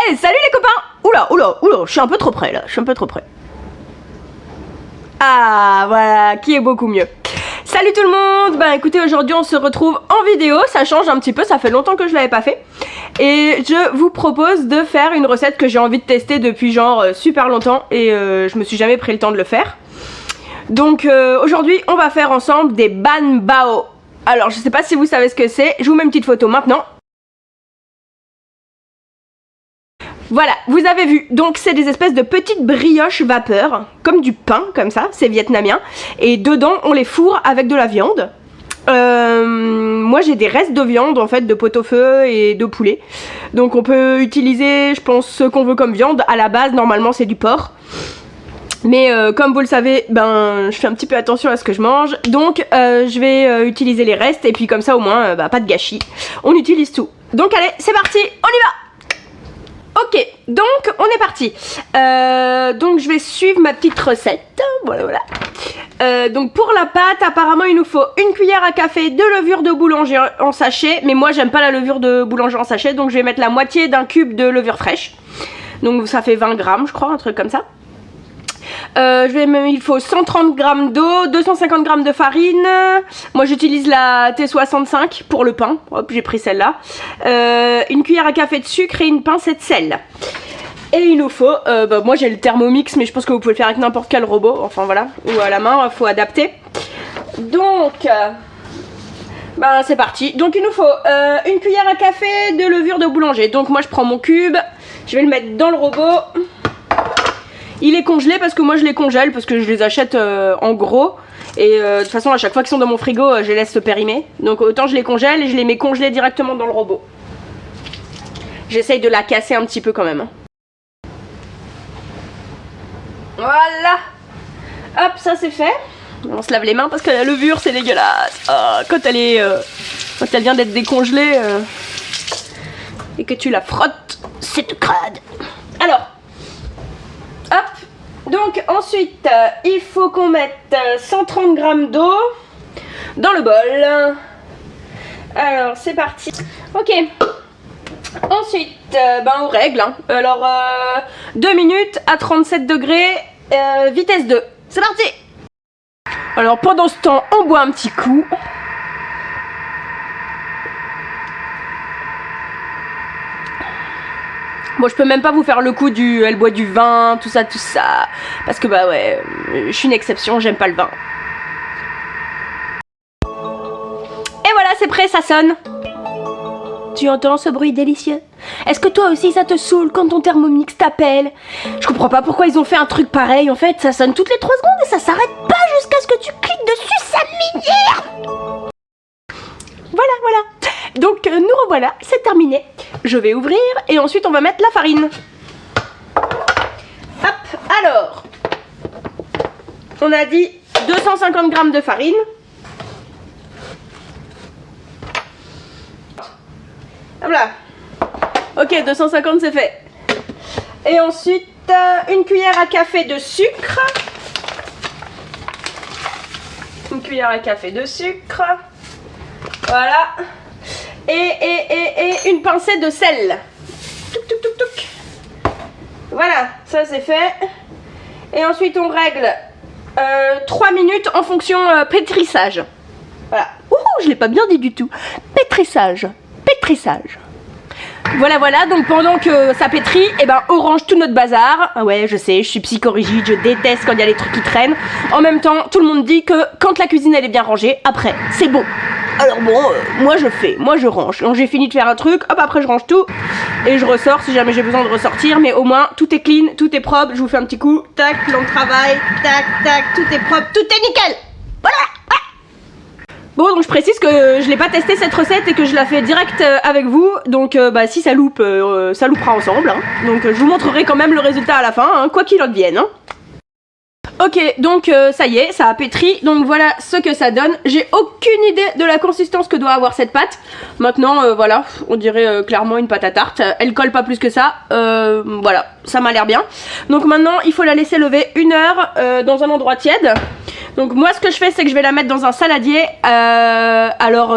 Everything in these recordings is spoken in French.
Hey, salut les copains! Oula, oula, oula, je suis un peu trop près là, je suis un peu trop près. Ah, voilà, qui est beaucoup mieux. Salut tout le monde! Ben écoutez, aujourd'hui on se retrouve en vidéo, ça change un petit peu, ça fait longtemps que je l'avais pas fait. Et je vous propose de faire une recette que j'ai envie de tester depuis genre super longtemps et je me suis jamais pris le temps de le faire. Donc aujourd'hui on va faire ensemble des ban bao. Alors je sais pas si vous savez ce que c'est, je vous mets une petite photo maintenant. Voilà, vous avez vu, donc c'est des espèces de petites brioches vapeur, comme du pain, comme ça, c'est vietnamien. Et dedans, on les fourre avec de la viande. Moi j'ai des restes de viande en fait, de pot-au-feu et de poulet. Donc on peut utiliser, je pense, ce qu'on veut comme viande. À la base, normalement c'est du porc. Mais comme vous le savez, ben je fais un petit peu attention à ce que je mange. Donc je vais utiliser les restes et puis comme ça au moins, pas de gâchis. On utilise tout. Donc allez, c'est parti, on y va! Ok, donc on est parti. Donc je vais suivre ma petite recette. Voilà. Donc pour la pâte, apparemment il nous faut une cuillère à café de levure de boulanger en sachet. Mais moi j'aime pas la levure de boulanger en sachet, donc je vais mettre la moitié d'un cube de levure fraîche. Donc ça fait 20 grammes je crois, un truc comme ça. Il faut 130 g d'eau, 250 g de farine. Moi j'utilise la T65 pour le pain. Hop, j'ai pris celle-là. Une cuillère à café de sucre et une pincée de sel. Et il nous faut, moi j'ai le Thermomix, mais je pense que vous pouvez le faire avec n'importe quel robot. Enfin voilà, ou à la main, il faut adapter. Donc, c'est parti. Donc il nous faut une cuillère à café de levure de boulanger. Donc moi je prends mon cube, je vais le mettre dans le robot. Il est congelé parce que moi je les congèle parce que je les achète en gros. Et de toute façon à chaque fois qu'ils sont dans mon frigo je les laisse se périmer. Donc autant je les congèle et je les mets congelés directement dans le robot. J'essaye de la casser un petit peu quand même. Voilà. Hop, ça c'est fait. On se lave les mains parce que la levure c'est dégueulasse. Quand elle vient d'être décongelée et que tu la frottes, c'est tout crade. Alors, hop, donc ensuite il faut qu'on mette 130 g d'eau dans le bol. Alors c'est parti. Ok. Ensuite on règle hein. Alors 2 minutes à 37 degrés, vitesse 2. C'est parti. Alors pendant ce temps on boit un petit coup. Bon, je peux même pas vous faire le coup du elle boit du vin, tout ça, parce que ouais, je suis une exception, j'aime pas le vin. Et voilà, c'est prêt, ça sonne. Tu entends ce bruit délicieux? Est-ce que toi aussi ça te saoule quand ton Thermomix t'appelle? Je comprends pas pourquoi ils ont fait un truc pareil, en fait, ça sonne toutes les 3 secondes et ça s'arrête pas jusqu'à ce que tu cliques dessus, ça m'énerve. Voilà. Donc nous revoilà, c'est terminé. Je vais ouvrir et ensuite on va mettre la farine. Hop, alors, on a dit 250 g de farine. Voilà. Ok, 250 c'est fait. Et ensuite, une cuillère à café de sucre. Une cuillère à café de sucre. Voilà. Et une pincée de sel. Touc. Voilà, ça c'est fait. Et ensuite on règle 3 minutes en fonction pétrissage. Voilà. Ouh, je l'ai pas bien dit du tout. Pétrissage. Voilà, donc pendant que ça pétrit, on range tout notre bazar. Ah ouais, je sais, je suis psychorigide, je déteste quand il y a des trucs qui traînent. En même temps, tout le monde dit que quand la cuisine elle est bien rangée, après, c'est bon. Alors bon, moi je range. Quand j'ai fini de faire un truc, hop, après je range tout. Et je ressors si jamais j'ai besoin de ressortir. Mais au moins, tout est clean, tout est propre. Je vous fais un petit coup, tac, plan de travail, tac, tout est propre, tout est nickel. Voilà. Bon, donc je précise que je l'ai pas testé cette recette et que je la fais direct avec vous. Donc si ça loupe, ça loupera ensemble. Hein. Donc je vous montrerai quand même le résultat à la fin, hein, quoi qu'il en devienne. Hein. Ok, donc ça y est, ça a pétri, donc voilà ce que ça donne. J'ai aucune idée de la consistance que doit avoir cette pâte. Maintenant, voilà, on dirait clairement une pâte à tarte. Elle colle pas plus que ça, voilà, ça m'a l'air bien. Donc maintenant, il faut la laisser lever 1 heure dans un endroit tiède. Donc moi ce que je fais c'est que je vais la mettre dans un saladier, alors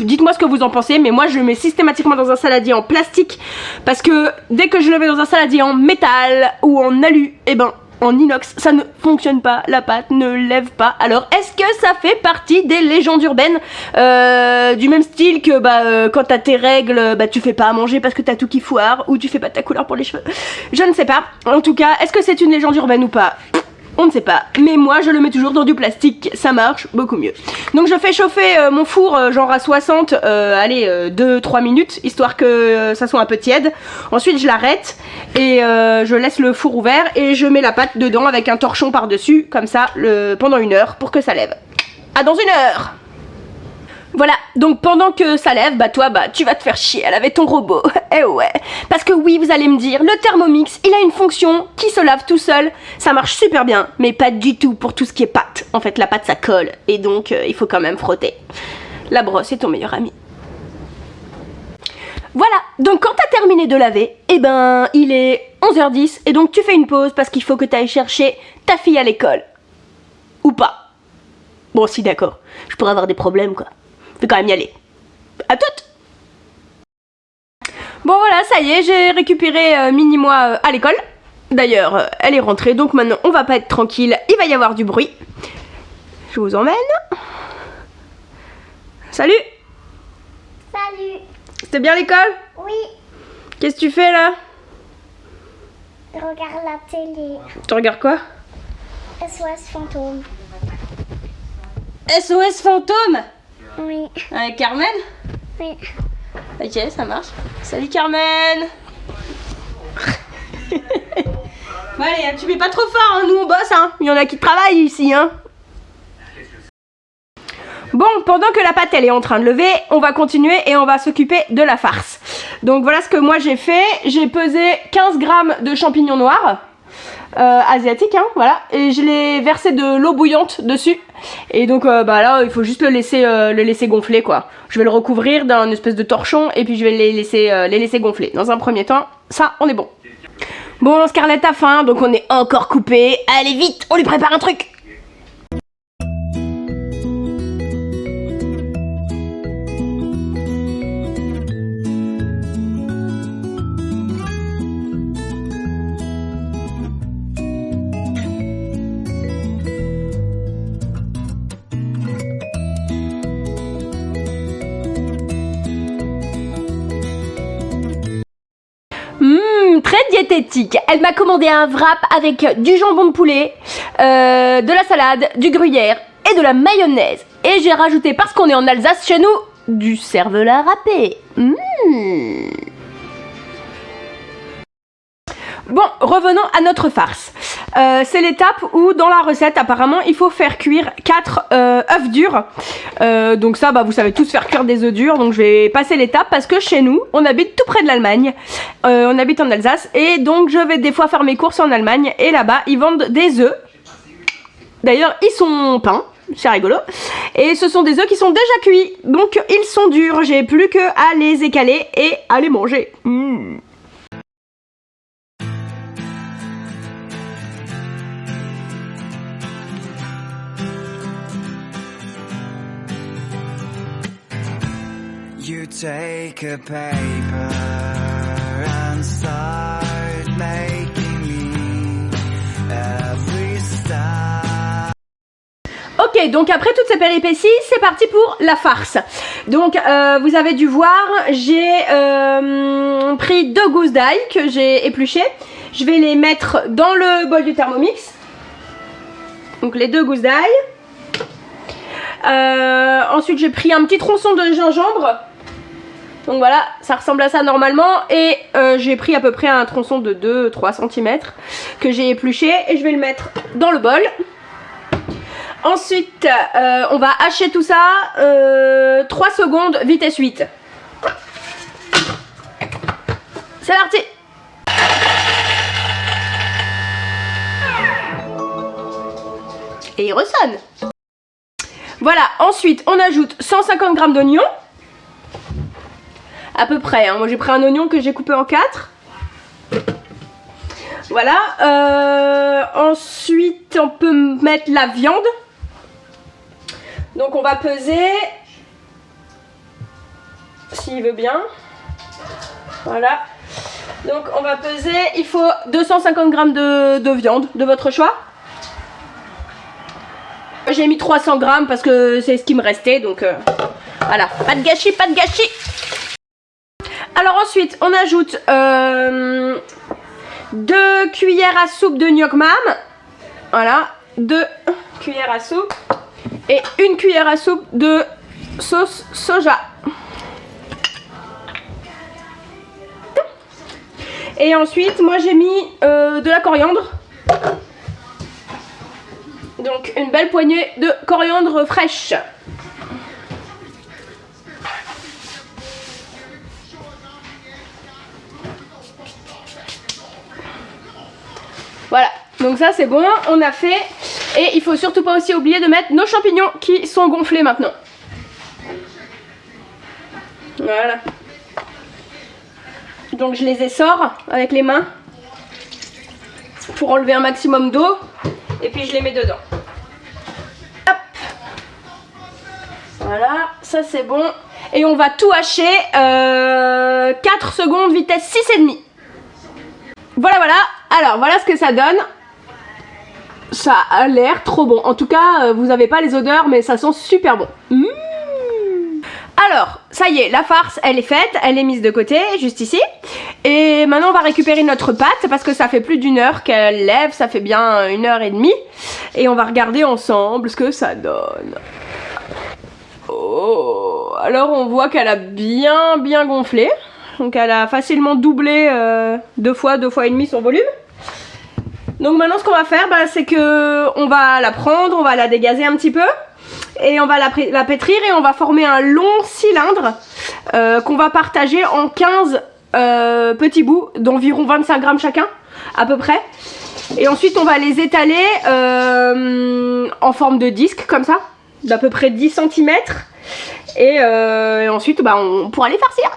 dites-moi ce que vous en pensez, mais moi je le mets systématiquement dans un saladier en plastique parce que dès que je le mets dans un saladier en métal ou en alu, et ben en inox ça ne fonctionne pas, la pâte ne lève pas. Alors est-ce que ça fait partie des légendes urbaines du même style que quand t'as tes règles, tu fais pas à manger parce que t'as tout qui foire, ou tu fais pas ta couleur pour les cheveux, je ne sais pas. En tout cas, est-ce que c'est une légende urbaine ou pas? On ne sait pas, mais moi je le mets toujours dans du plastique, ça marche beaucoup mieux. Donc je fais chauffer mon four genre à 60, allez 2-3 minutes, histoire que ça soit un peu tiède. Ensuite je l'arrête et je laisse le four ouvert et je mets la pâte dedans avec un torchon par dessus, comme ça pendant 1 heure pour que ça lève. À dans 1 heure. Voilà, donc pendant que ça lève, toi tu vas te faire chier à laver ton robot. Eh ouais, parce que oui, vous allez me dire, le Thermomix, il a une fonction qui se lave tout seul. Ça marche super bien, mais pas du tout pour tout ce qui est pâte. En fait, la pâte ça colle, et donc il faut quand même frotter. La brosse est ton meilleur ami. Voilà, donc quand t'as terminé de laver, il est 11h10, et donc tu fais une pause parce qu'il faut que t'ailles chercher ta fille à l'école. Ou pas. Bon, si d'accord, je pourrais avoir des problèmes quoi. Je vais quand même y aller. À toutes. Bon voilà, ça y est, j'ai récupéré Mini-moi à l'école. D'ailleurs, elle est rentrée, donc maintenant on va pas être tranquille, il va y avoir du bruit. Je vous emmène. Salut. Salut. C'était bien l'école? Oui. Qu'est-ce que tu fais là? Je regarde la télé. Tu regardes quoi? SOS Fantôme. SOS Fantôme? Oui. Avec Carmen? Oui. Ok, ça marche. Salut Carmen. Bon allez, tu mets pas trop fort, hein, nous on bosse, hein. Il y en a qui travaillent ici, hein. Bon, pendant que la pâte elle est en train de lever, on va continuer et on va s'occuper de la farce. Donc voilà ce que moi j'ai fait. J'ai pesé 15 grammes de champignons noirs. Asiatiques, hein, voilà, et je l'ai versé de l'eau bouillante dessus, et donc là il faut juste le laisser gonfler quoi. Je vais le recouvrir d'un espèce de torchon et puis je vais les laisser gonfler. Dans un premier temps, ça on est bon. Bon, Scarlett a faim, donc on est encore coupé. Allez vite, on lui prépare un truc. Très diététique. Elle m'a commandé un wrap avec du jambon de poulet, de la salade, du gruyère et de la mayonnaise. Et j'ai rajouté, parce qu'on est en Alsace chez nous, du cervelas râpé. Bon, revenons à notre farce. C'est l'étape où dans la recette apparemment il faut faire cuire 4 œufs durs. Donc ça vous savez tous faire cuire des œufs durs, donc je vais passer l'étape parce que chez nous on habite tout près de l'Allemagne, on habite en Alsace et donc je vais des fois faire mes courses en Allemagne et là-bas ils vendent des œufs. D'ailleurs ils sont peints, c'est rigolo, et ce sont des œufs qui sont déjà cuits, donc ils sont durs, j'ai plus que à les écaler et à les manger. You take a paper and start making me every star. Ok, donc après toutes ces péripéties, c'est parti pour la farce. Donc vous avez dû voir, j'ai pris 2 gousses d'ail que j'ai épluchées. Je vais les mettre dans le bol du Thermomix. Donc les 2 gousses d'ail. Ensuite j'ai pris un petit tronçon de gingembre. Donc voilà, ça ressemble à ça normalement. Et j'ai pris à peu près un tronçon de 2-3 cm que j'ai épluché. Et je vais le mettre dans le bol. Ensuite, on va hacher tout ça 3 secondes, vitesse 8. C'est parti! il ressonne. Voilà, ensuite on ajoute 150 g d'oignons. À peu près, hein. Moi j'ai pris un oignon que j'ai coupé en 4. Voilà, ensuite on peut mettre la viande. Donc on va peser, s'il veut bien. Voilà. Donc on va peser, il faut 250 g de viande de votre choix. J'ai mis 300 g parce que c'est ce qui me restait, donc voilà, pas de gâchis, pas de gâchis. Alors ensuite on ajoute 2 cuillères à soupe de gnoc mam. Voilà, 2 cuillères à soupe. Et 1 cuillère à soupe de sauce soja. Et ensuite, moi j'ai mis de la coriandre. Donc une belle poignée de coriandre fraîche. Voilà, donc ça c'est bon, on a fait. Et il faut surtout pas aussi oublier de mettre nos champignons qui sont gonflés maintenant. Voilà. Donc je les essore avec les mains pour enlever un maximum d'eau. Et puis je les mets dedans. Hop. Voilà, ça c'est bon. Et on va tout hacher 4 secondes, vitesse 6,5. Voilà, voilà. Alors voilà ce que ça donne. Ça a l'air trop bon. En tout cas, vous n'avez pas les odeurs, mais ça sent super bon. Mmh. Alors, ça y est, la farce, elle est faite. Elle est mise de côté, juste ici. Et maintenant, on va récupérer notre pâte, parce que ça fait plus d'1 heure qu'elle lève. Ça fait bien 1h30. Et on va regarder ensemble ce que ça donne. Oh, alors on voit qu'elle a bien gonflé. Donc elle a facilement doublé 2 fois et demi son volume. Donc maintenant ce qu'on va faire, c'est que on va la prendre, on va la dégazer un petit peu et on va la pétrir et on va former un long cylindre qu'on va partager en 15 petits bouts d'environ 25 grammes chacun à peu près. Et ensuite on va les étaler en forme de disque comme ça, d'à peu près 10 cm et ensuite on pourra les farcir.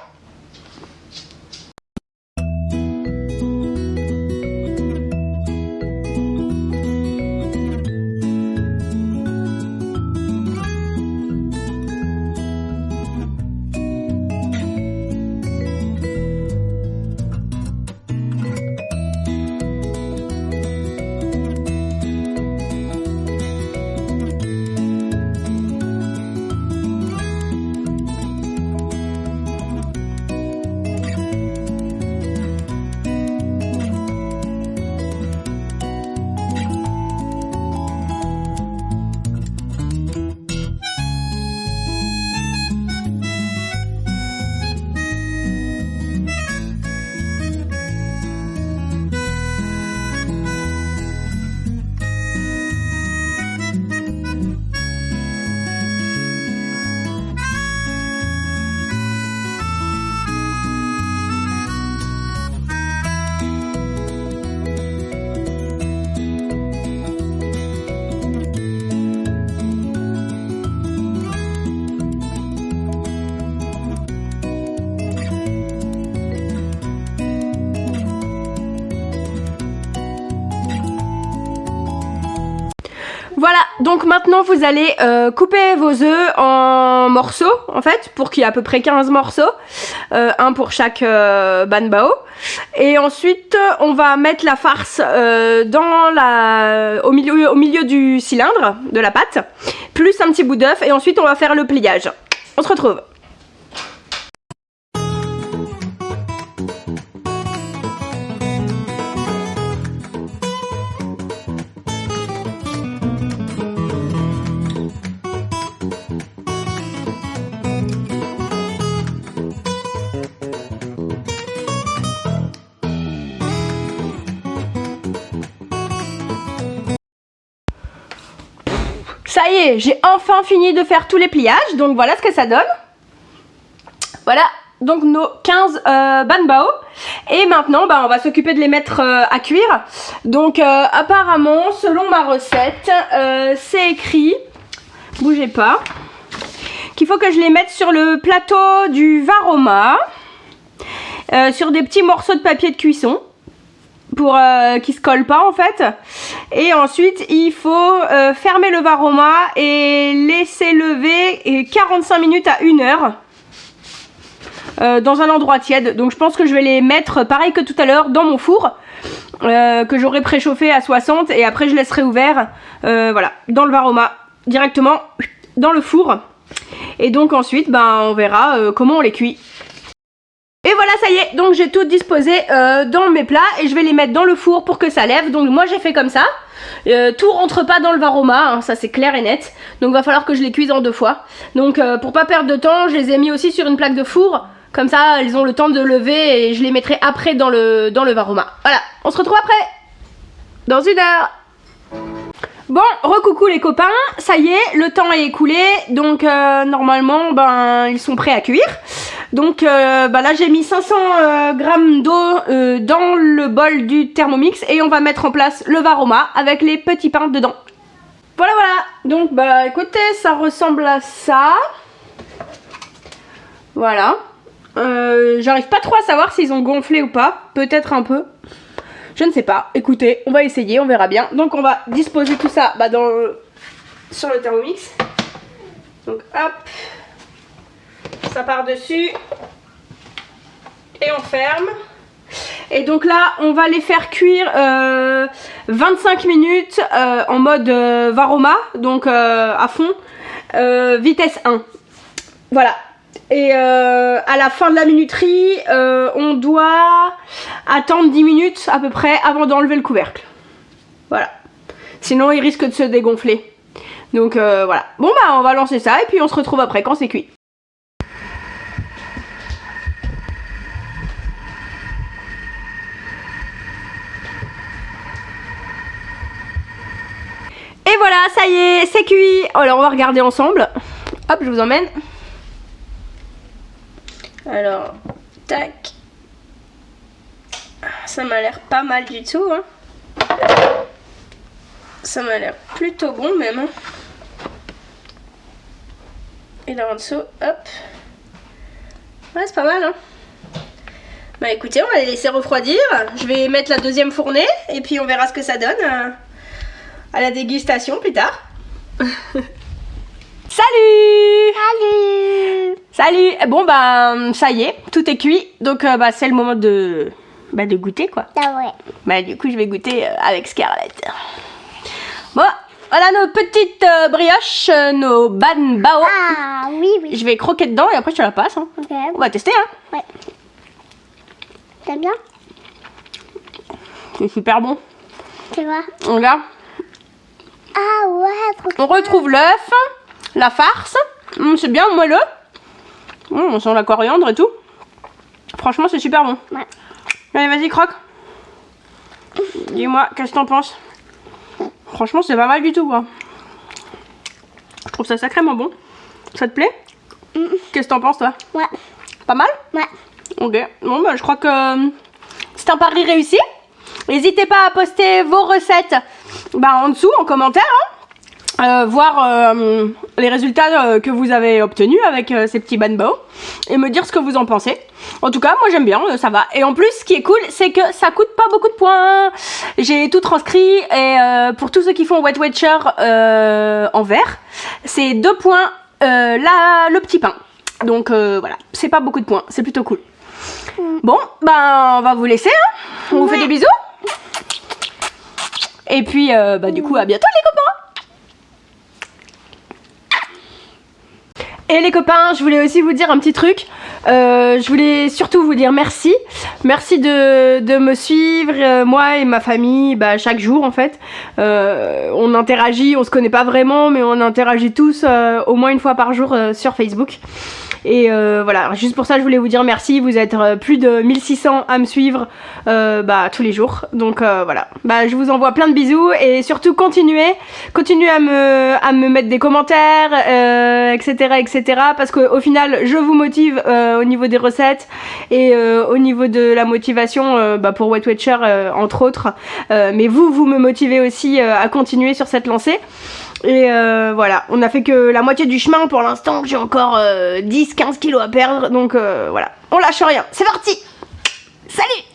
Voilà, donc maintenant vous allez couper vos œufs en morceaux en fait, pour qu'il y ait à peu près 15 morceaux, un pour chaque banbao. Et ensuite on va mettre la farce au milieu du cylindre de la pâte, plus un petit bout d'œuf et ensuite on va faire le pliage. On se retrouve. Ça y est, j'ai enfin fini de faire tous les pliages, donc voilà ce que ça donne. Voilà, donc nos 15 banbao. Et maintenant bah, on va s'occuper de les mettre à cuire. Donc apparemment selon ma recette c'est écrit, bougez pas, qu'il faut que je les mette sur le plateau du Varoma, sur des petits morceaux de papier de cuisson pour qu'ils se collent pas en fait. Et ensuite il faut fermer le Varoma et laisser lever 45 minutes à 1 heure dans un endroit tiède. Donc je pense que je vais les mettre pareil que tout à l'heure dans mon four que j'aurai préchauffé à 60 et après je laisserai ouvert voilà, dans le Varoma directement dans le four. Et donc ensuite ben, on verra comment on les cuit. Et voilà, ça y est, donc j'ai tout disposé dans mes plats et je vais les mettre dans le four pour que ça lève. Donc moi j'ai fait comme ça, tout rentre pas dans le Varoma, hein, ça c'est clair et net. Donc va falloir que je les cuise en 2 fois. Donc pour pas perdre de temps, je les ai mis aussi sur une plaque de four. Comme ça, elles ont le temps de lever et je les mettrai après dans le Varoma. Voilà, on se retrouve après, dans 1 heure. Bon, recoucou les copains, ça y est, le temps est écoulé, donc normalement, ben, ils sont prêts à cuire. Donc bah là j'ai mis 500 grammes d'eau dans le bol du Thermomix et on va mettre en place le Varoma avec les petits pains dedans. Voilà, donc bah écoutez, ça ressemble à ça. Voilà. J'arrive pas trop à savoir s'ils ont gonflé ou pas, peut-être un peu. Je ne sais pas, écoutez, on va essayer, on verra bien. Donc on va disposer tout ça bah, sur le Thermomix. Donc hop, ça part dessus. Et on ferme. Et donc là, on va les faire cuire 25 minutes en mode Varoma, donc à fond, vitesse 1. Voilà. Et à la fin de la minuterie, on doit attendre 10 minutes à peu près avant d'enlever le couvercle. Voilà. Sinon, il risque de se dégonfler. Donc voilà. Bon bah on va lancer ça et puis on se retrouve après quand c'est cuit. Et voilà, ça y est, c'est cuit. Alors on va regarder ensemble. Hop, je vous emmène. Alors, tac. Ça m'a l'air pas mal du tout, hein. Ça m'a l'air plutôt bon même. Hein. Et là en dessous, hop. Ouais, c'est pas mal, hein. Bah écoutez, on va les laisser refroidir. Je vais mettre la deuxième fournée et puis on verra ce que ça donne à la dégustation plus tard. Salut! Salut! Salut! Bon bah ça y est, tout est cuit. Donc bah c'est le moment de goûter quoi. Ah ouais. Bah du coup je vais goûter avec Scarlett. Bon, voilà nos petites brioches, nos banbao. Ah oui, oui. Je vais croquer dedans et après je te la passe. Hein. Ok. On va tester hein. Ouais. T'aimes bien? C'est super bon. Tu vois? Regarde. Ah ouais, trop On retrouve l'œuf, la farce. C'est bien moelleux. On sent la coriandre et tout. Franchement c'est super bon. Ouais. Allez vas-y croque. Dis-moi qu'est-ce que t'en penses. Franchement c'est pas mal du tout quoi. Je trouve ça sacrément bon. Ça te plaît? Qu'est-ce que t'en penses toi? Ouais. Pas mal? Ouais. Ok, bon bah je crois que c'est un pari réussi. N'hésitez pas à poster vos recettes en dessous en commentaire, hein. Voir les résultats que vous avez obtenus avec ces petits banbao et me dire ce que vous en pensez. En tout cas moi j'aime bien, ça va. Et en plus ce qui est cool c'est que ça coûte pas beaucoup de points. J'ai tout transcrit et pour tous ceux qui font Weight Watcher en vert, c'est 2 points le petit pain. Donc voilà, c'est pas beaucoup de points, c'est plutôt cool. Bon, on va vous laisser, hein. On vous fait des bisous. Et puis, du coup, à bientôt les copains. Et les copains, je voulais aussi vous dire un petit truc. Je voulais surtout vous dire merci. Merci de me suivre, moi et ma famille, chaque jour en fait. On interagit, on se connaît pas vraiment, mais on interagit tous au moins une fois par jour sur Facebook. Et voilà, juste pour ça je voulais vous dire merci, vous êtes plus de 1600 à me suivre tous les jours. Donc voilà, je vous envoie plein de bisous et surtout continuez à me mettre des commentaires, etc. Parce qu'au final je vous motive au niveau des recettes et au niveau de la motivation pour Weight Watcher entre autres. Mais vous me motivez aussi à continuer sur cette lancée. Et voilà, on a fait que la moitié du chemin pour l'instant, j'ai encore 10-15 kilos à perdre, donc voilà, on lâche rien, c'est parti. Salut.